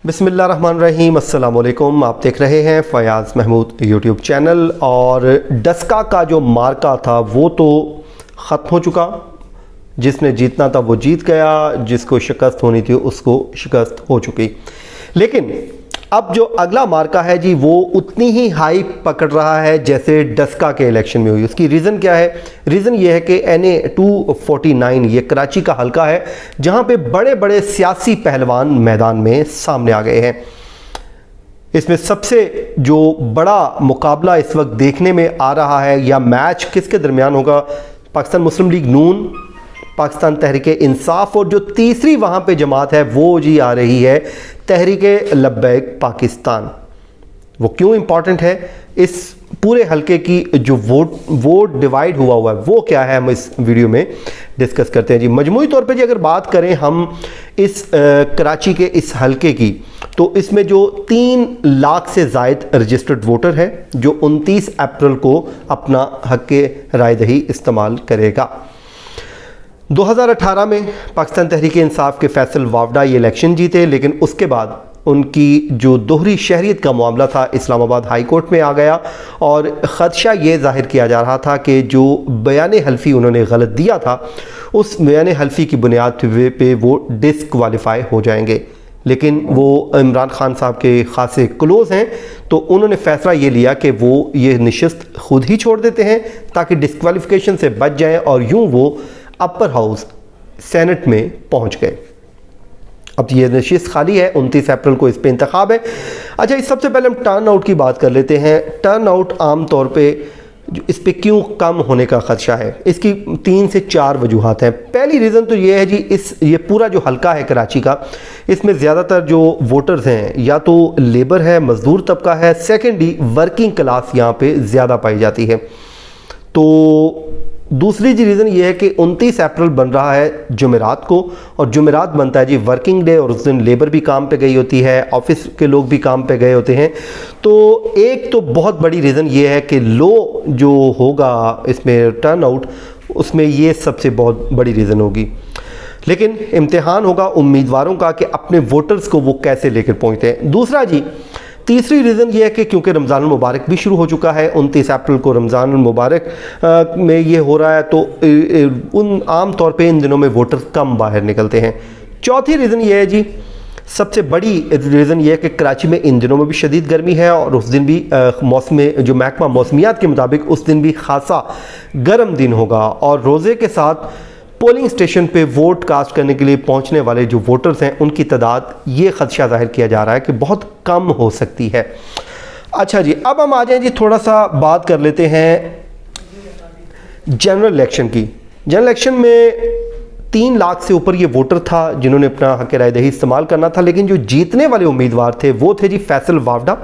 बिस्मिल्लाहिर्रहमानिर्रहीम, अस्सलाम वालेकुम। आप देख रहे हैं फ़याज़ महमूद यूट्यूब चैनल। और डस्का का जो मार्का था वो तो ख़त्म हो चुका। जिसने जीतना था वो जीत गया, जिसको शिकस्त होनी थी उसको शिकस्त हो चुकी। लेकिन अब जो अगला मार्का है जी, वो उतनी ही हाई पकड़ रहा है जैसे डस्का के इलेक्शन में हुई। उसकी रीज़न क्या है? रीज़न ये है कि NA 249 ये कराची का हलका है जहाँ पे बड़े बड़े सियासी पहलवान मैदान में सामने आ गए हैं। इसमें सबसे जो बड़ा मुकाबला इस वक्त देखने में आ रहा है या मैच किसके दरमियान होगा, पाकिस्तान मुस्लिम लीग नून, पाकिस्तान तहरीक इंसाफ और जो तीसरी वहाँ पे जमात है वो जी आ रही है तहरीक लब्बैक पाकिस्तान। वो क्यों इम्पॉर्टेंट है? इस पूरे हलके की जो वोट डिवाइड हुआ है वो क्या है, हम इस वीडियो में डिस्कस करते हैं जी। मजमूई तौर पे जी अगर बात करें हम इस कराची के इस हलके की, तो इसमें जो 3 लाख से ज़ायद रजिस्टर्ड वोटर है जो 29 अप्रैल को अपना हक़ राय दही इस्तेमाल करेगा। 2018 में पाकिस्तान तहरीक इंसाफ के फैसल वावडा ये इलेक्शन जीते, लेकिन उसके बाद उनकी जो दोहरी शहरियत का मामला था इस्लामाबाद हाई कोर्ट में आ गया और ख़दशा ये जाहिर किया जा रहा था कि जो बयान हल्फी उन्होंने गलत दिया था उस बयान हल्फी की बुनियाद पे वो डिस्क्वालीफाई हो जाएंगे। लेकिन वो इमरान खान साहब के खासे क्लोज़ हैं, तो उन्होंने फ़ैसला ये लिया कि वो ये नशिस्त खुद ही छोड़ देते हैं ताकि डिस्क्वालिफिकेशन से बच जाएँ, और यूँ वो अपर हाउस सेनेट में पहुंच गए। अब ये नशिस्त खाली है, 29 अप्रैल को इस पे इंतखाब है। अच्छा, इस सबसे पहले हम टर्न आउट की बात कर लेते हैं। टर्न आउट आम तौर पे इस पे क्यों कम होने का खदशा है, इसकी 3 से 4 वजूहात हैं। पहली रीज़न तो ये है जी, ये पूरा जो हलका है कराची का, इसमें ज़्यादातर जो वोटर्स हैं या तो लेबर है, मजदूर तबका है, सेकेंडली वर्किंग क्लास यहाँ पे ज़्यादा पाई जाती है। तो दूसरी जी रीज़न ये है कि 29 अप्रैल बन रहा है जुमेरात को, और जुमेरात बनता है जी वर्किंग डे, और उस दिन लेबर भी काम पे गई होती है, ऑफिस के लोग भी काम पे गए होते हैं। तो एक तो बहुत बड़ी रीज़न ये है कि लो जो होगा इसमें टर्न आउट, उसमें ये सबसे बहुत बड़ी रीज़न होगी। लेकिन इम्तिहान होगा उम्मीदवारों का कि अपने वोटर्स को वो कैसे लेकर पहुँचते हैं। दूसरा जी, तीसरी रीज़न ये है कि क्योंकि रमज़ान मुबारक भी शुरू हो चुका है, 29 अप्रैल को रमज़ान मुबारक में ये हो रहा है, तो उन आम तौर पे इन दिनों में वोटर कम बाहर निकलते हैं। चौथी रीज़न ये है जी, सबसे बड़ी रीज़न ये है कि कराची में इन दिनों में भी शदीद गर्मी है, और उस दिन भी मौसम जो महकमा मौसमियात के मुताबिक उस दिन भी खासा गर्म दिन होगा, और रोज़े के साथ पोलिंग स्टेशन पे वोट कास्ट करने के लिए पहुंचने वाले जो वोटर्स हैं उनकी तादाद ये खदशा जाहिर किया जा रहा है कि बहुत कम हो सकती है। अच्छा जी, अब हम आ जाएं जी, थोड़ा सा बात कर लेते हैं जनरल इलेक्शन की। जनरल इलेक्शन में 3 लाख से ऊपर ये वोटर था जिन्होंने अपना हक़ राय दही इस्तेमाल करना था, लेकिन जो जीतने वाले उम्मीदवार थे वो थे जी फैसल वावडा।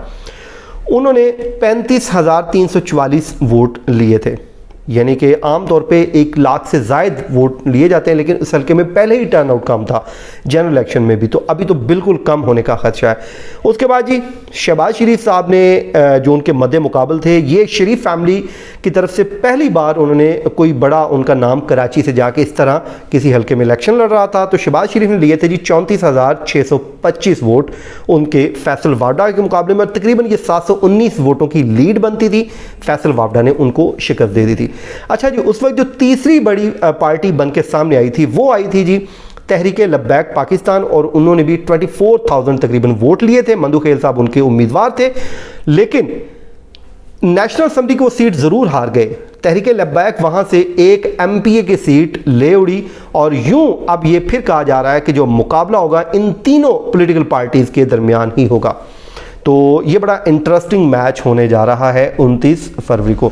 उन्होंने 35,344 वोट लिए थे, यानी कि आम तौर पे 1 लाख से ज़ायद वोट लिए जाते हैं, लेकिन इस हल्के में पहले ही टर्न आउट कम था जनरल इलेक्शन में भी, तो अभी तो बिल्कुल कम होने का खदशा है। उसके बाद जी शहबाज शरीफ साहब ने जो उनके मद्दे मुकाबल थे, ये शरीफ फैमिली की तरफ से पहली बार उन्होंने कोई बड़ा उनका नाम कराची से जाके इस तरह किसी हल्के में इलेक्शन लड़ रहा था, तो शहबाज शरीफ ने लिए थे जी 34,625 वोट उनके फैसल वावडा के मुकाबले में, तकरीबन ये 719 वोटों की लीड बनती थी। फैसल वावडा ने उनको शिकस्त दे दी थी। अच्छा जी, उस वक्त जो तीसरी बड़ी पार्टी बन के सामने आई थी वो आई थी जी तहरीक लब्बैक पाकिस्तान, और उन्होंने भी 24,000 तकरीबन वोट लिए थे। मंदू खेल साहब उनके उम्मीदवार थे, लेकिन नेशनल असेंबली की वो सीट ज़रूर हार गए। तहरीक लब्बैक वहाँ से एक MPA की सीट ले उड़ी, और यूं अब ये फिर कहा जा रहा है कि जो मुकाबला होगा इन तीनों पॉलिटिकल पार्टीज़ के दरमियान ही होगा। तो ये बड़ा इंटरेस्टिंग मैच होने जा रहा है 29 फरवरी को।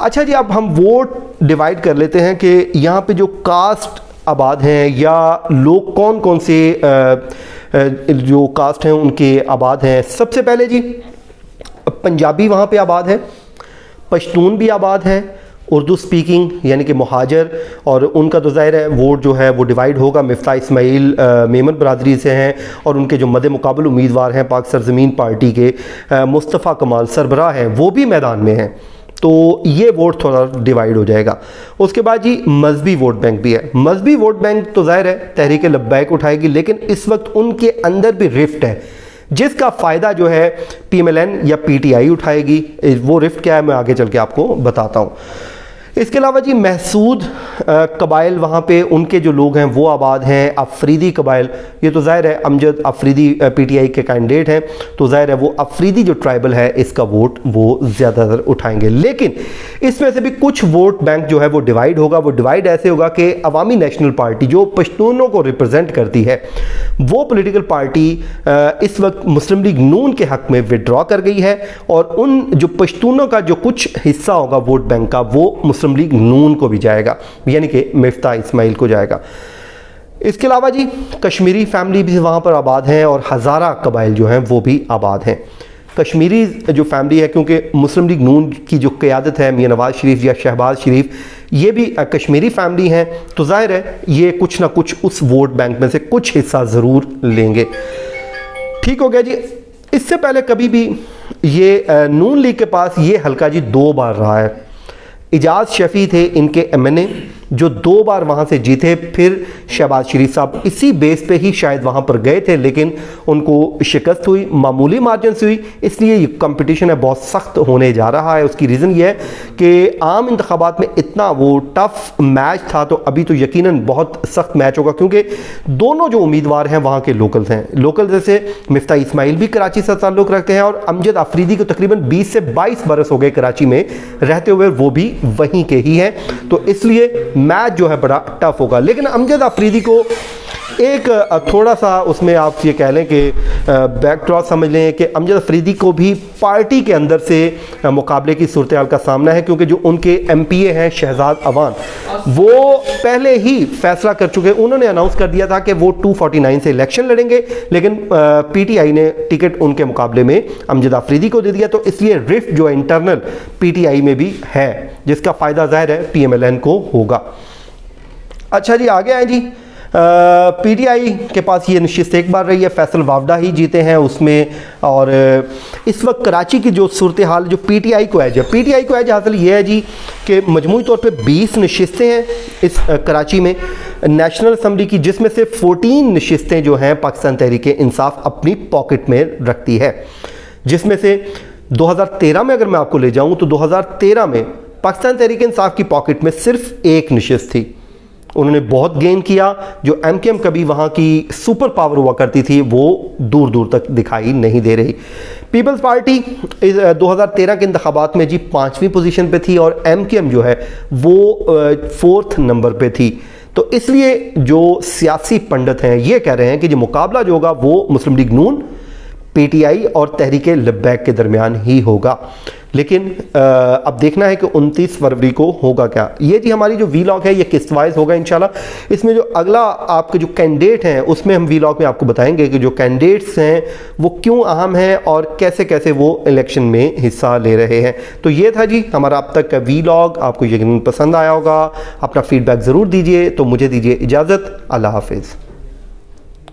अच्छा जी, अब हम वोट डिवाइड कर लेते हैं कि यहाँ पे जो कास्ट आबाद हैं या लोग कौन कौन से जो कास्ट हैं उनके आबाद हैं। सबसे पहले जी पंजाबी वहाँ पे आबाद है, पश्तून भी आबाद है, उर्दू स्पीकिंग यानी कि मुहाजिर, और उनका तो ज़ाहिर है वोट जो है वो डिवाइड होगा। मिफ्ता इस्माइल मेमन बरादरी से हैं, और उनके जो मद्दे मुकाबल उम्मीदवार हैं पाक सरज़मीन पार्टी के मुस्तफ़ा कमाल सरबराह हैं, वो भी मैदान में हैं, तो ये वोट थोड़ा डिवाइड हो जाएगा। उसके बाद जी मजहबी वोट बैंक भी है। मजहबी वोट बैंक तो ज़ाहिर है तहरीक लब्बैक उठाएगी, लेकिन इस वक्त उनके अंदर भी रिफ्ट है। जिसका फ़ायदा जो है PMLN या PTI उठाएगी। वो रिफ्ट क्या है मैं आगे चल के आपको बताता हूँ। इसके अलावा जी महसूद कबाइल वहाँ पे उनके जो लोग हैं वो आबाद हैं। अफरीदी कबाइल, ये तो ज़ाहिर है अमजद अफरीदी PTI के कैंडिडेट हैं, तो ज़ाहिर है वो अफरीदी जो ट्राइबल है इसका वोट वो ज़्यादातर उठाएंगे। लेकिन इसमें से भी कुछ वोट बैंक जो है वो डिवाइड होगा। वो डिवाइड ऐसे होगा कि अवामी नेशनल पार्टी जो पश्तूनों को रिप्रेजेंट करती है वो पॉलिटिकल पार्टी इस वक्त मुस्लिम लीग नून के हक़ में विड्रॉ कर गई है, और उन जो पश्तूनों का जो कुछ हिस्सा होगा वोट बैंक का वो मुस्लिम लीग नून को भी जाएगा, यानी कि मिफ्ता इस्माइल को जाएगा। इसके अलावा जी कश्मीरी फैमिली भी वहाँ पर आबाद हैं और हज़ारा कबाइल जो हैं वो भी आबाद हैं। कश्मीरी जो फैमिली है, क्योंकि मुस्लिम लीग नून की जो क़यादत है मियां नवाज़ शरीफ या शहबाज शरीफ, ये भी कश्मीरी फैमिली हैं, तो ज़ाहिर है ये कुछ ना कुछ उस वोट बैंक में से कुछ हिस्सा ज़रूर लेंगे। ठीक हो गया जी। इससे पहले कभी भी ये नून लीग के पास ये हल्का जी 2 बार रहा है। इजाज़ शफ़ी थे इनके MNA जो 2 बार वहाँ से जीते, फिर शहबाज शरीफ साहब इसी बेस पे ही शायद वहाँ पर गए थे, लेकिन उनको शिकस्त हुई, मामूली मार्जिन से हुई। इसलिए ये कंपटीशन है बहुत सख्त होने जा रहा है। उसकी रीज़न ये है कि आम इंतखाबात में इतना वो टफ मैच था, तो अभी तो यकीनन बहुत सख्त मैच होगा, क्योंकि दोनों जो उम्मीदवार हैं वहाँ के लोकल्स हैं। लोकल जैसे मिफ्ता इस्माइल भी कराची से ताल्लुक़ रखते हैं, और अमजद अफरीदी को तकरीबन 20 से 22 बरस हो गए कराची में रहते हुए, वो भी वहीं के ही हैं, तो इसलिए मैच जो है बड़ा टफ होगा। लेकिन अमजद अफरीदी को एक थोड़ा सा उसमें आप ये कह लें कि बैकड्रॉप समझ लें कि अमजद अफरीदी को भी पार्टी के अंदर से मुकाबले की सूरत हाल का सामना है, क्योंकि जो उनके MPA हैं शहजाद अवान, वो पहले ही फैसला कर चुके। उन्होंने अनाउंस कर दिया था कि वो 249 से इलेक्शन लड़ेंगे, लेकिन PTI ने टिकट उनके मुकाबले में अमजद अफरीदी को दे दिया। तो इसलिए रिफ्ट जो इंटरनल PTI में भी है, जिसका फ़ायदा ज़ाहिर है PMLN को होगा। अच्छा जी, आगे आए जी। PTI के पास ये नशिस्त एक बार रही है, फैसल वावडा ही जीते हैं उसमें। और इस वक्त कराची की जो सूरत हाल, जो PTI को एज हासिल ये है जी कि मजमूई तौर पे 20 नशिस्तें हैं इस कराची में नेशनल असम्बली की, जिसमें से 14 नशिस्तें जो हैं पाकिस्तान तहरीक इंसाफ अपनी पॉकेट में रखती है। जिसमें से 2013 में अगर मैं आपको ले जाऊँ तो 2013 में पाकिस्तान तहरीक इंसाफ की पॉकेट में सिर्फ 1 नशिस्त थी। उन्होंने बहुत गेन किया। जो MKM कभी वहाँ की सुपर पावर हुआ करती थी वो दूर दूर तक दिखाई नहीं दे रही। पीपल्स पार्टी 2013 के इंतखाबात में जी 5वीं पोजीशन पे थी, और MKM जो है वो 4th नंबर पे थी। तो इसलिए जो सियासी पंडित हैं ये कह रहे हैं कि जो मुकाबला जो होगा वो मुस्लिम लीग नून, PTI और तहरीक लब्बैक के दरमियान ही होगा। लेकिन अब देखना है कि 29 फरवरी को होगा क्या। ये जी हमारी जो वीलॉग है ये किस्त वाइज होगा इंशाल्लाह। इसमें जो अगला आपके जो कैंडिडेट हैं उसमें हम वीलॉग में आपको बताएंगे कि जो कैंडिडेट्स हैं वो क्यों अहम हैं और कैसे कैसे वो इलेक्शन में हिस्सा ले रहे हैं। तो ये था जी हमारा अब तक का वीलॉग। आपको यकीनन पसंद आया होगा। अपना फीडबैक ज़रूर दीजिए। तो मुझे दीजिए इजाज़त। अल्लाह हाफिज़।